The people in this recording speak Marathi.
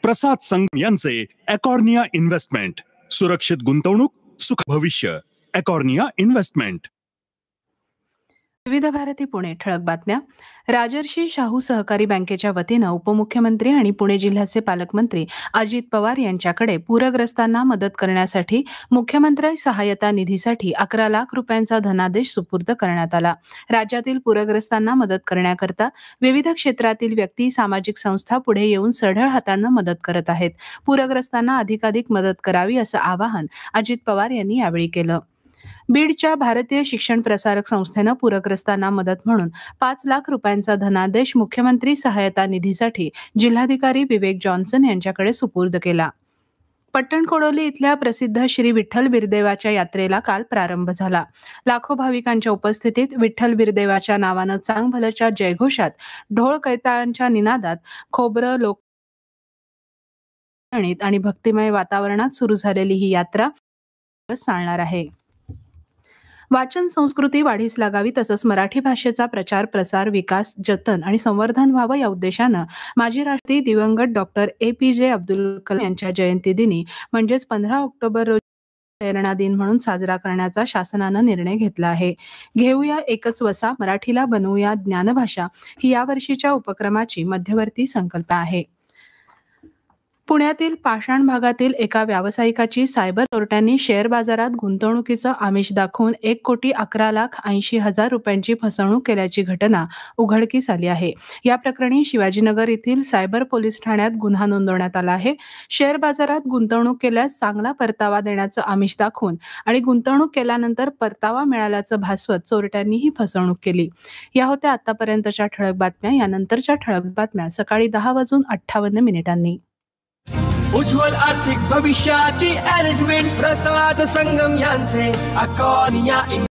प्रसाद संगम यांचे एकॉर्निया इन्व्हेस्टमेंट, सुरक्षित गुंतवणूक सुख भविष्य. एकॉर्निया इन्व्हेस्टमेंट. विविध भारती पुणे ठळक बातम्या. राजर्षी शाहू सहकारी बँकेच्या वतीनं उपमुख्यमंत्री आणि पुणे जिल्ह्याचे पालकमंत्री अजित पवार यांच्याकडे पूरग्रस्तांना मदत करण्यासाठी मुख्यमंत्री सहायता निधीसाठी 11 लाख रुपयांचा धनादेश सुपूर्द करण्यात आला. राज्यातील पूरग्रस्तांना मदत करण्याकरता विविध क्षेत्रातील व्यक्ती, सामाजिक संस्था पुढे येऊन सढळ हाताने मदत करत आहेत. पूरग्रस्तांना अधिकाधिक मदत करावी असं आवाहन अजित पवार यांनी यावेळी केलं. बीडच्या भारतीय शिक्षण प्रसारक संस्थेनं पूरग्रस्तांना मदत म्हणून 5 लाख रुपयांचा धनादेश मुख्यमंत्री सहायता निधीसाठी जिल्हाधिकारी विवेक जॉन्सन यांच्याकडे सुपूर्द केला. पट्टणकोडोली इथल्या प्रसिद्ध श्री विठ्ठल बिरदेवाच्या यात्रेला काल प्रारंभ झाला. लाखो भाविकांच्या उपस्थितीत विठ्ठल बिरदेवाच्या नावानं चांगभलच्या जयघोषात, ढोल कैताळांच्या निनादात खोबरं लोक आणि भक्तिमय वातावरणात सुरू झालेली ही यात्रा चालणार आहे. वाचन संस्कृती वाढीस लागावी तसंच मराठी भाषेचा प्रचार, प्रसार, विकास, जतन आणि संवर्धन व्हावं या उद्देशानं माजी राष्ट्रपती दिवंगत डॉक्टर APJ अब्दुल कलाम यांच्या जयंतीदिनी म्हणजेच 15 ऑक्टोबर रोजी प्रेरणा दिन म्हणून साजरा करण्याचा शासनानं निर्णय घेतला आहे. घेऊया एकच वसा, मराठीला बनवूया ज्ञानभाषा ही यावर्षीच्या उपक्रमाची मध्यवर्ती संकल्पना आहे. पुण्यातील पाषाण भागातील एका व्यावसायिकाची सायबर चोरट्यांनी शेअर बाजारात गुंतवणुकीचं आमिष दाखवून 1,11,80,000 रुपयांची फसवणूक केल्याची घटना उघडकीस आली आहे. या प्रकरणी शिवाजीनगर येथील सायबर पोलीस ठाण्यात गुन्हा नोंदवण्यात आला आहे. शेअर बाजारात गुंतवणूक केल्यास चांगला परतावा देण्याचं आमिष दाखवून आणि गुंतवणूक केल्यानंतर परतावा मिळाल्याचं भासवत चोरट्यांनी ही फसवणूक केली. या होत्या आतापर्यंतच्या ठळक बातम्या. यानंतरच्या ठळक बातम्या सकाळी 10:58 उज्ज्वल आर्थिक भविष्याची अरेंजमेंट प्रसाद संगम यांचे एकॉर्निया